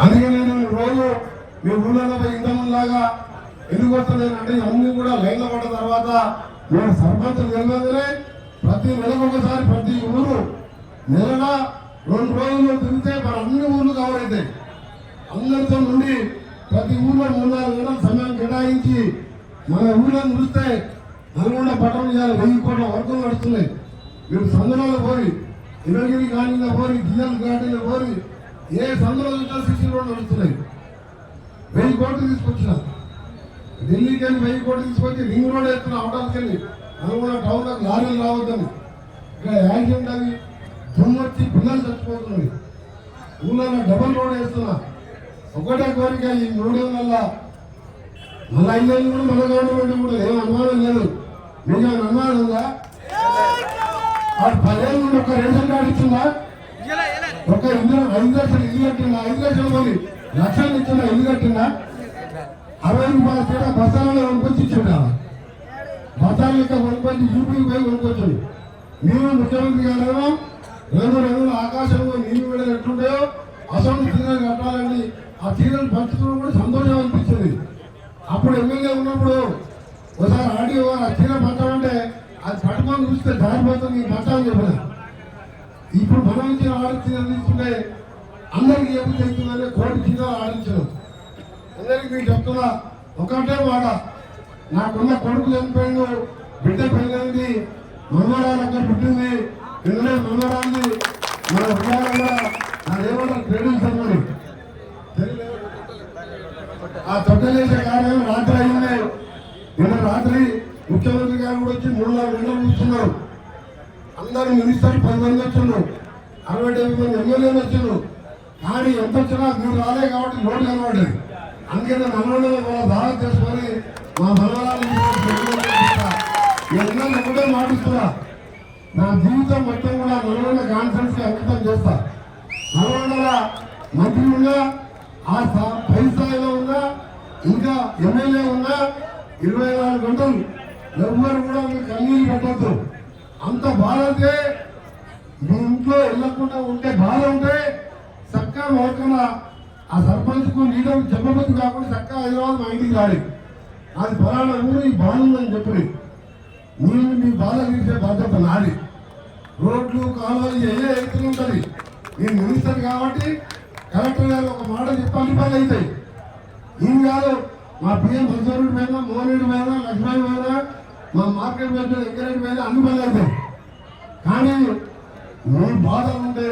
అందుకే నేను రోజు మీ ఊళ్ళో ఇంతకులాగా ఎందుకు వస్తున్నానంటే అన్ని కూడా లైన్లో పడ్డ తర్వాత నేను సర్పంచ్ తెలియదునే ప్రతి నెలకు ఒకసారి ప్రతి ఊరు నెలల 2 రోజులు తిరిగితే మన అన్ని ఊర్లు కవర్ అవుతాయి. అందరితో నుండి ప్రతి ఊర్లో 3-4 గంటల సమయం కేటాయించి మన ఊళ్ళో చూస్తే నల్గొండ పట్టణం చేయాలి 1000 కోట్ల వరకు నడుస్తున్నాయి. మీరు సందులలో పోయి ఇరగిరి గాలిలో పోయి జిఎల్ గార్డెన్లో పోయి ఏ సందులో చూసినా సిసి రోడ్ నడుస్తున్నాయి. 1000 కోట్లు తీసుకొచ్చిన ఢిల్లీకి వెళ్ళి 1000 కోట్లు తీసుకొచ్చి రింగ్ రోడ్ వేస్తున్న అవడానికి వెళ్ళి నల్గొండ టౌన్లోకి లారీలు రావద్దని ఇక్కడ యాక్సిడెంట్ అవి దుమ్మొచ్చి పిల్లలు చచ్చిపోతున్నాయి. ఊళ్ళో డబల్ రోడ్ వేస్తున్నా. ఒకటే కోరిక ఈ 3 నెలల మళ్ళీ 5 ఏళ్ళు కూడా మన గవర్నమెంట్ కూడా ఏం అనుమానం లేదు. మీకు అనుమానం ఉందా? 10 ఏళ్ళు నుండి ఒక రేషన్ కార్డు ఇచ్చిందా? ఒక 5 లక్షలు ఇల్లు కట్టిందా? 5 లక్షలు మంది లక్షలు ఇచ్చిందా? ఇల్లు కట్టిందా? 60 రూపాయల చీర బస్సాలలో కొనుక్కొచ్చి ఇచ్చిందా? బస్సాల లెక్క కొనుక్కొచ్చి యూపీకి పోయి కొనుక్కొచ్చింది. మీరు ముఖ్యమంత్రి గారేమో 2 నెలలు ఆకాశంలో నీళ్లు వెళ్ళి ఎట్లుంటాయో అసలు చీరలు కట్టాలని ఆ చీరలు పంచుతున్న కూడా సంతోషం అనిపించింది. అప్పుడు ఎమ్మెల్యే ఉన్నప్పుడు ఒకసారి ఆడియో ఆ చీర పంచాలంటే అది పట్టుకొని చూస్తే దారిపోతుంది పంచాలని చెప్పిన. ఇప్పుడు మనం ఇచ్చిన చీరలు తీసుకుంటే అందరికీ ఏమి చేస్తుందని 1 కోటి చీరలు ఆడించడం. అందరికీ మీకు చెప్తున్నా ఒకటే మాట, నాకున్న కొడుకు చనిపోయింది, బిడ్డ పెళ్ళింది, మనవరాలు అక్కడ పుట్టింది, ఇందులో మనవరాన్ని మన హృదయంలో నాదేమన్నా ట్రేడింగ్ చెప్పండి. ఆ తొట్టలేసే కార్యం రాత్రి అయింది. నిన్న రాత్రి ముఖ్యమంత్రి గారు కూడా వచ్చి 3-4 గంటలు కూర్చున్నారు. అందరూ మినిస్టర్ 10 మంది వచ్చున్నారు, 60-70 మంది ఎమ్మెల్యేలు వచ్చారు. కానీ ఎంత వచ్చినా మీరు రాలే కాబట్టి లోటు కనబడ్డది. అందుకని నల్గొండలో వాళ్ళ దావా చేసుకొని మా మనవరాలు ఎన్నో ఒకటే మాటిస్తున్నా, నా జీవితం మొత్తం కూడా నల్గొండ కాన్ఫరెన్స్ కి అంకితం చేస్తా. నల్గొండలో మంత్రి ఉన్నా, ఆ పై స్థాయిలో ఉన్నా, ఇంకా ఎమ్మెల్యే ఉన్నా 24 గంటలు ఎవ్వరు కూడా మీకు కన్నీళ్ళు పెట్టద్దు. అంత బాధతే మీ ఇంట్లో వెళ్ళకుండా ఉంటే బాధ ఉంటే చక్కగా మొదకన ఆ సర్పంచ్కు లీడర్ చెప్పబద్దు కాకుండా చక్కగా హైదరాబాద్ మా ఇంటికి రాలి, అది ఫలానా ఊరు ఈ బాగుందని చెప్పి నేను మీ బాధ తీసే బాధ్యత నాది. రోడ్లు కాలువలు ఏ ఎత్తులు ఉంటుంది. నేను మినిస్టర్ కాబట్టి కలెక్టర్ గారు ఒక మాట చెప్పి అన్ని పనులు అవుతాయి. ఏం కాదు, మా పిఎం బసవరెడ్డి మీద, మోహన్ మీద, లక్ష్మణ్ మీద, మా మార్కెట్ మీద, వెంకరెడ్డి మీద అన్ని పనులు అవుతాయి. కానీ మీ బాధ ఉంటే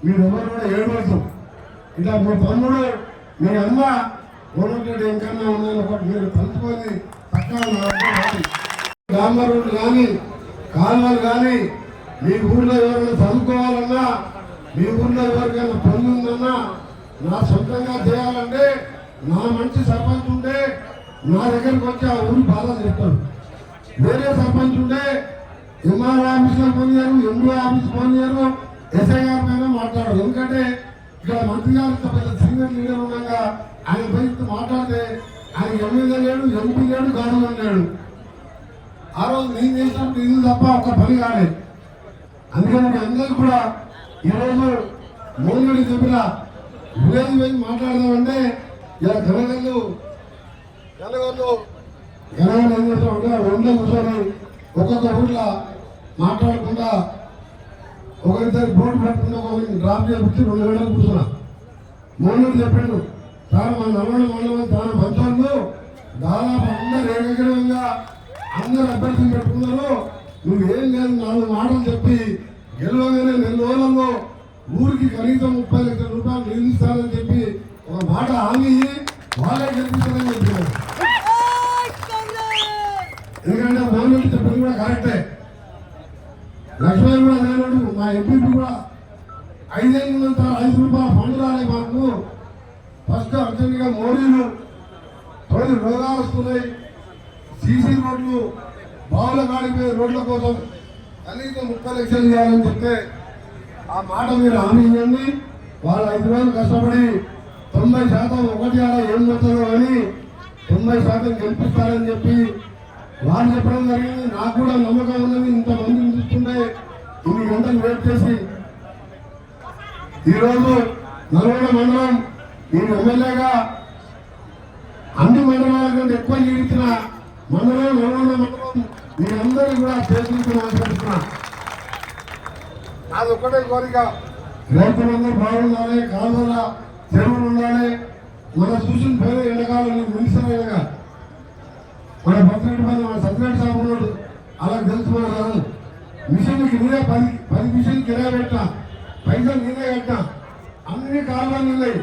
మీరు ఎవరు కూడా ఏడవచ్చు. ఇలా మీ తమ్ముడు మీ అమ్మ కోనరెడ్డి ఇంకన్నా ఉన్నాను ఒకటి మీరు తలుచుకొని చక్కగా డాంబర్ రోడ్లు కానీ కాలువలు కానీ మీ ఊర్లో ఎవరైనా చదువుకోవాలన్నా, మీ ఊర్లో ఎవరికైనా పనులు ఉందన్నా, నా సొంతంగా చేయాలంటే నా మంచి సర్పంచ్ ఉంటే నా దగ్గరికి వచ్చి ఆ ఊరి బాధలు చెప్తాడు. వేరే సర్పంచ్ ఉంటే ఎంఆర్ ఆఫీస్లో ఫోన్ చేయరు, ఎంఓ ఆఫీస్ ఫోన్ చేయరు, ఎస్ఐ గారి పైన మాట్లాడరు. ఎందుకంటే ఇక్కడ మంత్రి గారు పెద్ద సీనియర్ లీడర్ ఉండగా ఆయన పైకి మాట్లాడితే ఆయన ఎమ్మెల్యే లేడు, ఎంపీ లేడు, గవర్నమెంట్ లేడు. ఆ రోజు నేను చేసినప్పుడు ఇది తప్ప ఒక పని కాలేదు. అందుకని మీ అందరూ కూడా ఈరోజు మోదీ చెప్పిన విలేజ్ పోయి మాట్లాడదామంటే ఇలా జనగళ్ళు ఏం చేస్తామంటే 2 కూర్చొని ఒక్కొక్క ఊర్లో మాట్లాడకుండా ఒకరిద్దరు బోర్డు పెట్టుకుంటే ఒకరిని డ్రాప్ చేసి 2 గంటలు కూర్చున్నా. మోహన్ చెప్పాడు, సార్ మా నల్గొండ మండలం చాలా మంచోళ్ళు, దాదాపు అందరు ఏకగ్రీవంగా అందరు అభ్యర్థులు పెట్టుకున్నారు, నువ్వేం లేదు 4 మాటలు చెప్పి గెలవగానే 2 రోజులలో ఊరికి కనీసం 30 లక్షల రూపాయలు నిలుస్తానని చెప్పి ఒక మాట హామీ వాళ్ళే గెలిపిస్తారని చెప్పారు. ఎందుకంటే మోహన్ చెప్పింది కూడా కరెక్టే. లక్ష్మణ్ కూడా లేనాడు, మా ఎంపీ కూడా 5 ఏళ్ళ 5 రూపాయల ఫండ్ రాలే మాకు. ఫస్ట్ అర్జెంట్గా మోడీలు తొలి రోగాలు వస్తున్నాయి, సీసీ రోడ్లు బావుల కాడిపోయే రోడ్ల కోసం కనీసం 30 లక్షలు ఇవ్వాలని చెప్తే ఆ మాట మీరు హామీ ఇవ్వండి. వాళ్ళు 5 రోజులు కష్టపడి 90% ఒకటి ఆడ ఏం వస్తుందో అని 90% గెలిపిస్తారని చెప్పి వాళ్ళు చెప్పడం జరిగింది. నాకు కూడా నమ్మకం ఉన్నది. ఇంతమందిని చూస్తుంటే ఇన్ని గంటలు వెయిట్ చేసి ఈరోజు నల్గొండ మండలం నేను ఎమ్మెల్యేగా అన్ని మండలాల కంటే ఎక్కువ జీవించిన మండలం నల్గొండ మండలం మీరందరూ కూడా చేతులతో మాట్లాడుతున్నా. అది ఒక్కటే కోరిక, రైతులందరూ బాగుండాలి, కాలువల చెరువులు ఉండాలి. మన చూసిన పేరు ఎండకాలం మునిసినగా మన బస్సు మన సత్యనారాయణ సాగు ఉన్నాడు, అలా తెలుసు మన కాదు. మిషన్కి నేనే 10 మిషన్ కిరాయి పెట్టా, పైసలు నేనే కట్టా, అన్ని కాలువలు ఉన్నాయి.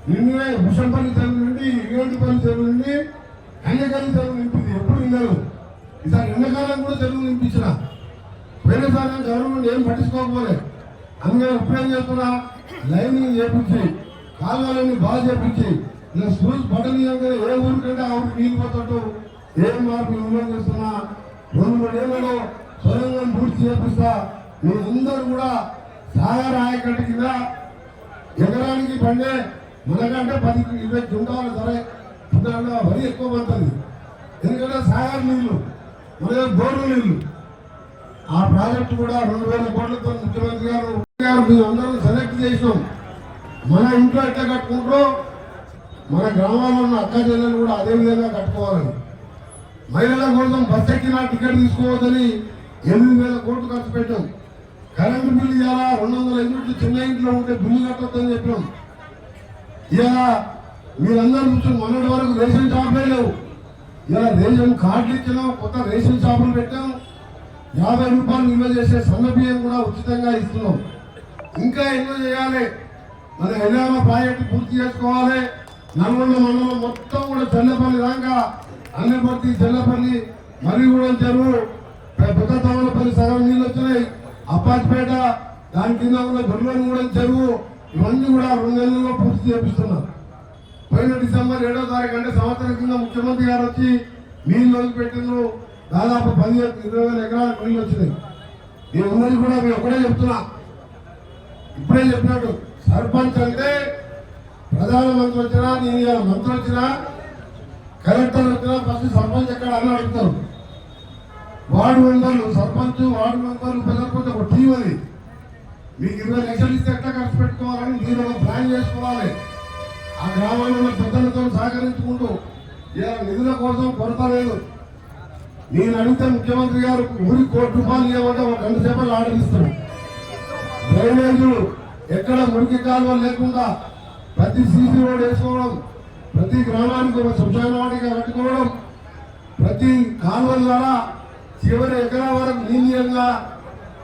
నిన్నే భూషంపల్లి చెరువు నుండి ఇగంటిపల్లి చెరువు నుండి కన్యకల్లి చెరువు నింపింది. ఎప్పుడు విన్నారు? ఈసారి ఎండాకాలం కూడా చెరువు నింపించిన. పోయినసారి గవర్నమెంట్ ఏం పట్టించుకోకపోలే. అందుకని ఎప్పుడేం చేస్తున్నా, లైనింగ్ చేపించి కాలువలన్నీ బాగా చేపించి ఇలా స్కూల్స్ పట్టనీయంగా ఏ ఊరికంటే ఆ ఊరికి నీళ్ళు పోతాడు ఏం మార్పు ఇవ్వడం చేస్తున్నా. 2-3 ఏళ్ళలో సొరంగం పూర్తి చేపిస్తా. మీరందరూ కూడా సాగర్ ఆయకట్టు కింద ఎకరానికి పండే మనకంటే 10-20 క్వింటాలు సరే దాంట్లో వరి ఎక్కువ పడుతుంది. ఎందుకంటే సాగర్ నీళ్లు మన బోర్లు నీళ్లు. ఆ ప్రాజెక్టు కూడా 2000 కోట్లతో ముఖ్యమంత్రి గారు మేము అందరం సెలెక్ట్ చేసినాం. మన ఇంట్లో ఎట్లా కట్టుకుంటారో మన గ్రామాల్లో ఉన్న అక్క చెల్లెలు కూడా అదే విధంగా కట్టుకోవాలని. మహిళల కోసం బస్ ఎక్కినా టికెట్ తీసుకోవద్దని 8,000 కోట్లు ఖర్చు పెట్టాం. కరెంటు బిల్లు ఇవ్వాలా 200 యూనిట్లు చిన్న ఇంట్లో ఉంటే బిల్లు కట్టొద్దని చెప్పాం. ఇలా మీరందరూ చూసి మొన్నటి వరకు రేషన్ షాపులే లేవు. ఇలా రేషన్ కార్డులు ఇచ్చినాం, కొత్త రేషన్ షాపులు పెట్టాం. 50 రూపాయలు నిల్వ చేసే సన్న బియ్యం కూడా ఉచితంగా ఇస్తున్నాం. ఇంకా ఎన్నో చేయాలి. మన ఎల్లామ ప్రాజెక్టు పూర్తి చేసుకోవాలి. నల్గొండ మండలం మొత్తం కూడా చెల్లపల్లి దాకా అన్నపర్తి చెల్లపల్లి మరిగూడెం చెరువు పెద్ద తమలపల్లి సగం నీళ్ళు వచ్చినాయి. అప్పాజిపేట దాని కింద ఉన్న గొర్రెలగూడెం చెరువు ఇవన్నీ కూడా 2 నెలల్లో పూర్తి చేపిస్తున్నాం. పోయిన డిసెంబర్ 7వ తారీఖు అంటే సంవత్సరం కింద ముఖ్యమంత్రి గారు వచ్చి నీళ్ళు వదిలిపెట్టిండ్రు. దాదాపు 10-20 ఎకరాలకు నీళ్ళు వచ్చినాయి. నేను ఉన్నది కూడా మేము ఒకటే చెప్తున్నా, ఇప్పుడే చెప్పినట్టు సర్పంచ్ అంటే ప్రధానమంత్రి వచ్చినా, నేను మంత్రి వచ్చినా, కలెక్టర్ వచ్చినా ఫస్ట్ సర్పంచ్ ఎక్కడ అని అడుగుతారు. వార్డు మెంబర్లు సర్పంచ్, వార్డు మెంబర్లు పెద్దకపోతే ఒక టీం అది. మీకు 20 లక్షలు ఇస్తే ఎట్లా ఖర్చు పెట్టుకోవాలని మీరు ఒక ప్లాన్ చేసుకోవాలి. ఆ గ్రామంలో పెద్దలతో సహకరించుకుంటూ ఇలా నిధుల కోసం కొరత లేదు. నేను అడిగితే ముఖ్యమంత్రి గారు ఊరికి ₹1 కోటి ఇవ్వమంటే 1 గంట సేపలు ఆర్డర్ ఇస్తారు. డ్రైనేజీలు ఎక్కడ మురికి కాలువలు లేకుండా ప్రతి సీసీ రోడ్ వేసుకోవడం, ప్రతి గ్రామానికి ఒక శ్మశాన వాటిక కట్టుకోవడం, ప్రతి కాలువల ద్వారా చివరి ఎకరా వరకు నీళ్ళంగా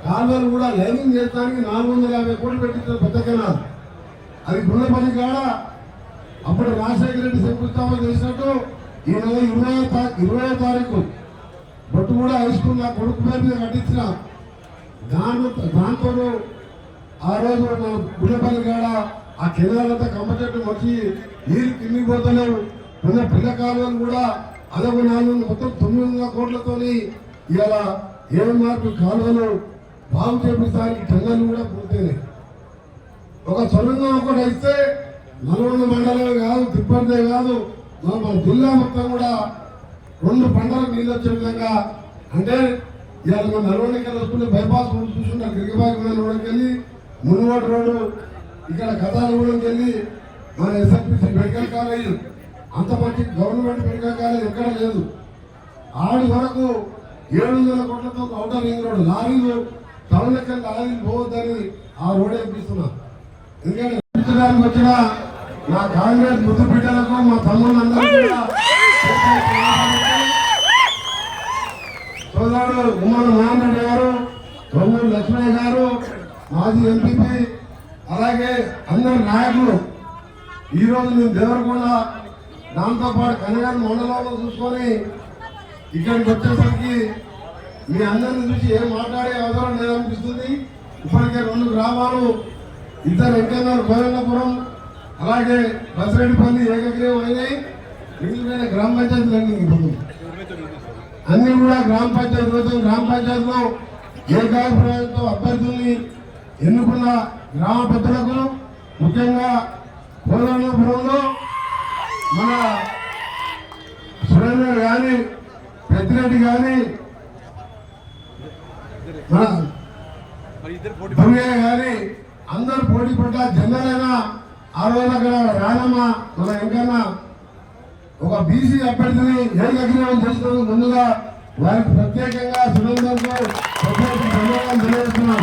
కాలువలు కూడా లైనింగ్ చేయడానికి 450 కోట్లు పెట్టించిన పెద్ద కెనాల్. అది గుండెపల్లి కాడ అప్పుడు రాజశేఖర రెడ్డి శంకుస్థాపన చేసినట్టు ఈ నెల 20వ తారీఖు బొట్టు కూడా హై స్కూల్ నా కొడుకు పేరు మీద కట్టించిన. దాంతో ఆ రోజు గుండెపల్లి కాడ ఆ కెనాల్ అంతా కమ్మ చెట్టు వచ్చి నీళ్ళు కిందికి పోతలేవు. ఉన్న పిల్ల కాలువలు కూడా అదొక 400 మొత్తం 900 కోట్లతోని ఇలా మార్పు కాలువలు బాగు చేపించడానికి టెండర్లు కూడా పూర్తయినాయి. ఒక సొరంగం ఒకటి ఇస్తే నల్గొండ మండలమే కాదు, తిప్పర్దే కాదు, మన జిల్లా మొత్తం కూడా 2 పంటలకు నీళ్ళు వచ్చే విధంగా. అంటే ఇవాళ మన నల్గొండకి వస్తుంటే బైపాస్ రోడ్డు చూసుకుంటాం. గిరిగిబాగ్ రోడ్డుకి వెళ్ళి మున్వాడ రోడ్డు, ఇక్కడ కథాలగూడెంకి వెళ్ళి మన ఎస్ఎఫ్పిసి మెడికల్ కాలేజ్, అంత మంచి గవర్నమెంట్ మెడికల్ కాలేజ్ ఎక్కడ లేదు. ఆడి వరకు 700 కోట్లతో ఔటర్ రింగ్ రోడ్డు, లారీలు టౌన్ లెక్క లారీలు పోవద్దని ఆ రోడ్ వేపిస్తున్నా. ఎందుకంటే వచ్చిన నా కాంగ్రెస్ ముద్దు బిడ్డలకు, మా తమ్ముళ్ళందరూ కూడా సోదరుడు ఉమ్మల మోహన్ రెడ్డి గారు, తొమ్మూరు లక్ష్మయ్య గారు, మాజీ ఎంపీపీ, అలాగే అందరు నాయకులు ఈరోజు మేము దేవరకొండ దాంతోపాటు కనగారు మండలంలో చూసుకొని ఇక్కడికి వచ్చేసరికి మీ అందరిని చూసి ఏం మాట్లాడే అవసరం లేదనిపిస్తుంది. ఇప్పటికే 2 గ్రామాలు, 2 ఎంకన్నారు గోవిందపురం, అలాగే బసిరెడ్డిపల్లి ఏకగ్రీవం అయినాయి. మిగిలిన గ్రామ పంచాయతీలు అన్ని కూడా గ్రామ పంచాయతీలో ఏకాభిప్రాయంతో అభ్యర్థుల్ని ఎన్నుకున్న గ్రామ పెద్దలకు, ముఖ్యంగా కోదండపురంలో మన సురేంద్ర కానీ, పెద్దిరెడ్డి కానీ, మన కానీ అందరూ పోటీ పడ్డ జనరల్ అయినా ఆ రోజు అక్కడ రానమ్మ మన వెంకన్న ఒక బీసీ అభ్యర్థిని ఏకగ్రీవం చేసినందుకు ముందుగా వారికి ప్రత్యేకంగా సురేందర్కు ప్రత్యేక ధన్యవాదాలు తెలియజేస్తున్నాం.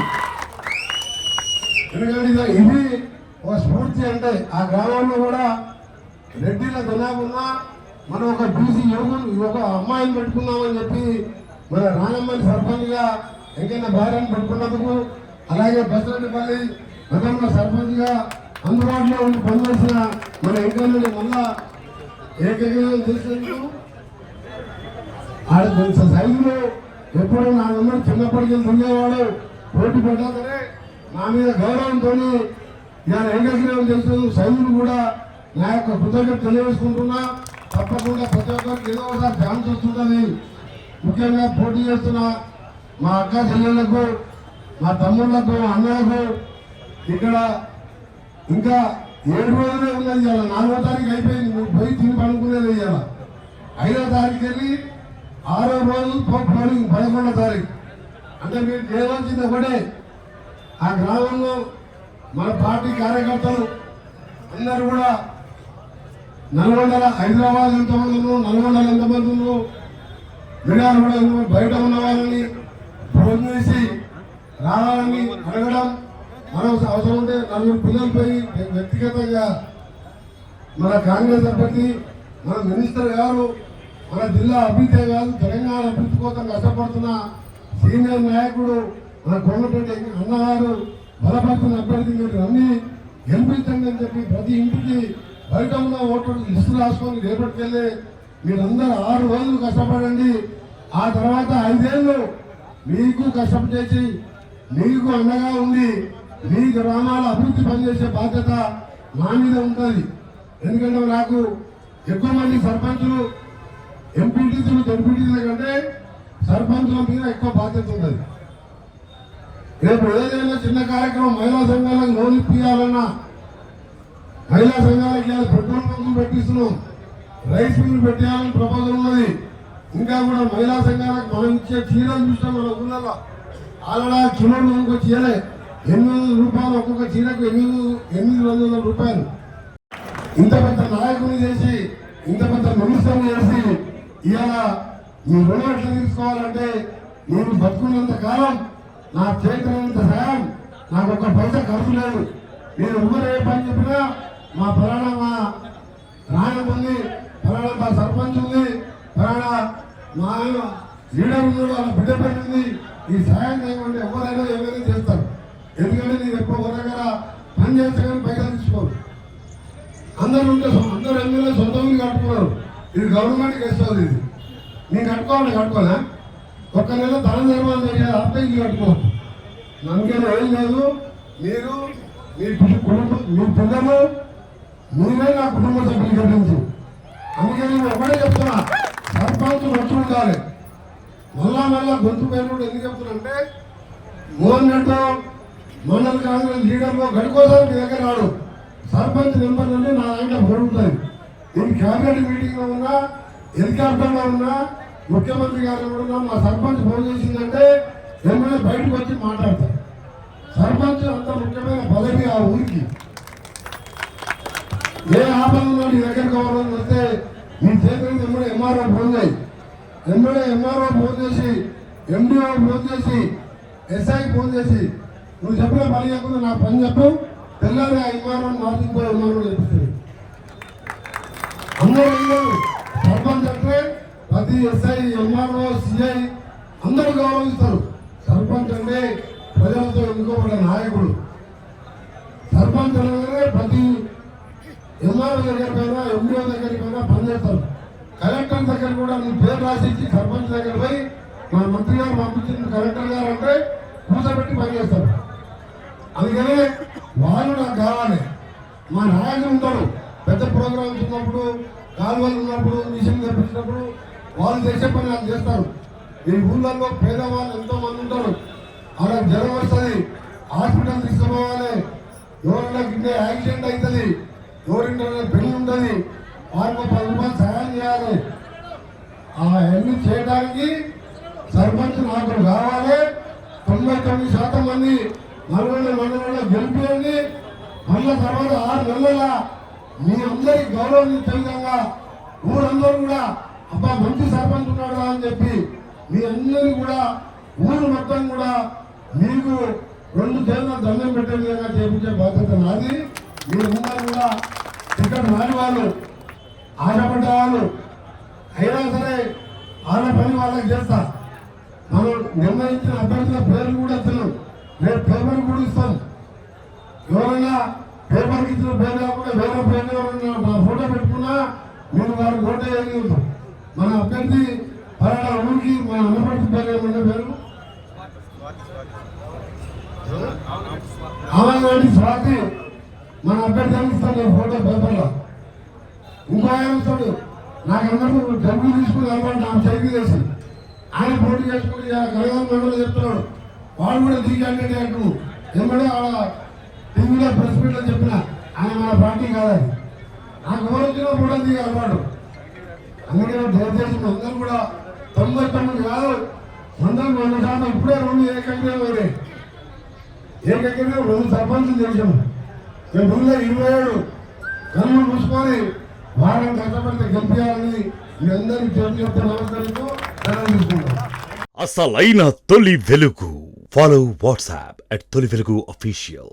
ఎందుకంటే ఇది ఒక స్ఫూర్తి. అంటే ఆ గ్రామంలో కూడా రెడ్డిల జనాభా మనం ఒక బీసీ యువకులు ఒక అమ్మాయిని పెట్టుకున్నామని చెప్పి మన రానమ్మని సర్పంచ్గా వెంకన్న భార్యను పెట్టుకున్నందుకు, అలాగే బసరెడ్డిపల్లి గతంలో సర్పంచ్గా అందుబాటులో ఉండి పనిచేసిన మన వెంకన్నని మళ్ళా ఏకగ్రీవం చేసేందుకు ఆడ కొంచెం సైజులు ఎప్పుడు నా నెంబర్ చిన్నప్పటికీ తిరిగేవాడు. పోటీ పడ్డా సరే నా మీద గౌరవంతో ఇలా ఏకగ్రీవం చేసేందుకు సైజులు కూడా నా యొక్క కృతజ్ఞత తెలియజేసుకుంటున్నా. తప్పకుండా ప్రతి ఒక్కరికి ఏదో ఒకసారి ఛాన్స్ వస్తుందని, ముఖ్యంగా పోటీ చేస్తున్న మా అక్క చెల్లెళ్లకు, మా తమ్ముళ్లకు, అన్నలకు ఇక్కడ ఇంకా 7 రోజులే ఉన్నది. ఇవాళ 4వ తారీఖు అయిపోయింది. మీరు పోయి తిని పనుకునేది ఇవాళ 5వ తారీఖు వెళ్ళి 6వ రోజు 11వ తారీఖు. అంటే మీరు చేయవలసింది ఒకటే, ఆ గ్రామంలో మన పార్టీ కార్యకర్తలు అందరూ కూడా నల్గొండ, హైదరాబాద్ ఎంతమంది ఉన్నారు, నల్గొండ ఎంతమంది ఉన్నారు, విడాలు కూడా బయట ఉన్న వాళ్ళని ఫోన్ చేసి రావాలని అడగడం, మనం అవసరం ఉంటే 4 పిల్లలపై వ్యక్తిగతంగా మన కాంగ్రెస్ అభ్యర్థి, మన మినిస్టర్ గారు, మన జిల్లా అభివృద్ధి కాదు తెలంగాణ అభివృద్ధి కోసం కష్టపడుతున్న సీనియర్ నాయకుడు మన కోమటిరెడ్డి అన్నగారు బలపడుతున్న అభ్యర్థి మీరు అన్ని గెలిపించండి అని చెప్పి ప్రతి ఇంటికి బయట ఉన్న ఓటర్ లిస్టు రాసుకొని రేపటికెళ్ళి మీరందరూ 6 రోజులు కష్టపడండి. ఆ తర్వాత 5 ఏళ్ళు మీకు కష్టం చేసి మీకు అండగా ఉండి మీ గ్రామాల అభివృద్ధి పనిచేసే బాధ్యత నా మీద ఉంటుంది. ఎందుకంటే నాకు ఎక్కువ మంది సర్పంచులు, ఎంపీటీసీలు, జడ్పీటీసీల కంటే సర్పంచుల మీద ఎక్కువ బాధ్యత ఉంటుంది. రేపు ఏదైనా చిన్న కార్యక్రమం మహిళా సంఘాలకు లోన్ ఇప్పించాలన్నా, మహిళా సంఘాలకి పెట్రోల్ పంపులు పెట్టిస్తున్నాం, రైస్ మిల్లు పెట్టాలని ప్రపోజల్ ఉన్నది. ఇంకా కూడా మహిళా సంఘాలకు మనం ఇచ్చే చీరలు చూసినా మన ఊళ్ళలో ఆల్రెడీ కిలోలు ఇంకో చీరే 800 రూపాయలు, ఒక్కొక్క చీరకు 800 రూపాయలు. ఇంత పెద్ద నాయకుని చేసి, ఇంత పెద్ద మినిస్టర్ చేసి ఇవాళ మీ రుణం ఎట్లా తీసుకోవాలంటే, నేను బతుకున్నంత కాలం నా చేతులంత సాయం, నాకు ఒక్క పైసా ఖర్చు లేదు. నేను ఎవరు ఏ పని చెప్పినా మా ఫలానా మా నాయన ఉంది, ఫలానా మా సర్పంచ్ ఉంది, ఫలానా మా లీడర్ ఉన్నాడు, వాళ్ళ బిడ్డ పెట్టింది, ఈ సాయం చేయమంటే ఎవరైనా ఏమైనా చేస్తారు. ఎందుకంటే నేను ఎక్కువ ఒక దగ్గర పని చేస్తే కానీ పైసలు తీసుకోరు. అందరూ ఉంటే అందరూ ఎమ్మెల్యే సొంత ఊరు కట్టుకున్నారు. ఇది గవర్నమెంట్కి ఇస్తుంది. ఇది నేను కట్టుకోలే. ఒక్క నెల ధన నిర్మాణం చేయాలి, అర్థం ఇల్లు కట్టుకోవచ్చు. నమ్మకం ఏం లేదు. మీరు మీ కుటుంబం, మీ పిల్లలు, మీరే నా కుటుంబ సభ్యులు కట్టించు. అందుకే నేను ఒకటే చెప్తున్నా, సర్పంచ్ వచ్చి ఉండాలి. మళ్ళా గొంతు పేరు ఎందుకు చెప్తున్నా అంటే, మోహన్ రెడ్డి మండల కాంగ్రెస్ లీడర్లో గడికోసం మీ దగ్గర రాడు. సర్పంచ్ నెంబర్ నుండి నా దాంట్లో పెరుగుతుంది. నేను క్యాబినెట్ మీటింగ్లో ఉన్నా, హెలికాప్టర్లో ఉన్నా, ముఖ్యమంత్రి గారు కూడా మా సర్పంచ్ ఫోన్ చేసిందంటే ఎమ్మెల్యే బయటకు వచ్చి మాట్లాడతారు. సర్పంచ్ అంత ముఖ్యమైన పదవి ఆ ఊరికి. ఏ ఆపదలో నీ దగ్గర కావాలని వస్తే నీ చేతులకు ఎమ్మెల్యే ఎంఆర్ఓ ఫోన్ చేయి. ఎంఆర్ఓ ఫోన్ చేసి, ఎండిఓ ఫోన్ చేసి, ఎస్ఐకి ఫోన్ చేసి, నువ్వు చెప్పిన పని చెప్పకుండా నా పని చెప్పు, తెల్లారి ఆ ఎంఆర్ఓ మార్చుకుపోయి ఎంఆర్ఓ చెప్పిస్తుంది. అందరూ సర్పంచ్ అంటే ప్రతి ఎస్ఐ, ఎంఆర్ఓ, సిఐ అందరూ గౌరవిస్తారు. సర్పంచ్ అంటే ప్రజలతో ఎన్నుకోబడ్డ నాయకుడు. సర్పంచ్ అనగానే ప్రతి ఎంఆర్ఓ దగ్గర పైన, ఎండిఓ దగ్గర పైన పనిచేస్తారు. కలెక్టర్ దగ్గర కూడా నీ పేరు రాసిచ్చి సర్పంచ్ దగ్గర పోయి మా మంత్రి గారు పంపించిన కలెక్టర్ గారు అంటే కూర్చోబెట్టి పనిచేస్తారు. అందుకనే వాళ్ళు నాకు కావాలి. మా నాయకులు ఉంటారు, పెద్ద ప్రోగ్రామ్స్ ఉన్నప్పుడు, కాలువలు ఉన్నప్పుడు, మిషన్ తెప్పించినప్పుడు వాళ్ళు చేసే పని వాళ్ళు చేస్తారు. ఈ ఊళ్ళల్లో పేదవాళ్ళు ఎంతో మంది ఉంటారు. అలా జ్వరం వస్తుంది, హాస్పిటల్ తీసుకుపోవాలి, ఎవరైనా కింద యాక్సిడెంట్ అవుతుంది, ఎవరింటైనా పెళ్లి ఉంటుంది, వారికి 10 రూపాయలు సహాయం చేయాలి. అవన్నీ చేయడానికి సర్పంచ్ నాకు కావాలి. 99% మంది నల్గొండ మండలంలో గెలిపియండి. మళ్ళీ తర్వాత 6 నెలల మీ అందరి గౌరవం ఇచ్చే విధంగా ఊరందరూ కూడా అబ్బా మంచి సర్పంచ్ ఉన్నాడు అని చెప్పి మీ అందరినీ కూడా ఊరు మొత్తం కూడా మీకు 2 చేతుల దండం పెట్టే విధంగా చేపించే బాధ్యత నాది. మీరందరూ కూడా టికెట్ రాని వాళ్ళు ఆశపడ్డ వాళ్ళు అయినా సరే వాళ్ళ పని వాళ్ళకి చేస్తా. మనం నిర్ణయించిన అభ్యర్థుల పేర్లు కూడా ఇస్తున్నాం. రేపు పేపర్ కూడా ఇస్తాం. ఎవరైనా పేపర్కి ఇచ్చిన పేరు కాకుండా వేరే పేరు ఎవరైనా మా ఫోటో పెట్టుకున్నా మీరు వారు ఓటు వేయగలుగుతాం. మన అభ్యర్థి పలానా ఊరికి మన అన్నపడి పేరు ఏమన్నా పేరు అలాంటి స్వాతి మన అభ్యర్థి ఇస్తాను నేను ఫోటో పేపర్లో. ఇంకో ఆయన ఇస్తాడు నాకు అందరూ డబ్బులు తీసుకుని వెళ్ళమంటే నాకు సైకిల్ చేసి ఆయన పోటీ చేసుకుని కలగాల మండలి చెప్తున్నాడు. వాడు కూడా దిగండి అంటూ ఏమడే టీవీలో ప్రెస్ మీట్లో చెప్పిన ఆయన మన పార్టీ కాదని నాకు ఎవరు వచ్చినా కూడా దిగాలి వాడు. అందుకే దయచేసి అందరూ కూడా 99 కాదు 100% ఇప్పుడే 2 ఏకంగా వేరే ఏకంగా 2 సర్పంచులు చేసాము. మేము 27 కన్ను మూసుకొని వారం కష్టపడితే గెలిపించాలని మీ అందరికీ చెప్తే నమస్కరిస్తూ సెలవు తీసుకుంటాం. అసలైన తొలి వెలుగు. ఫాలో వాట్సాప్ @తొలి వెలుగు official.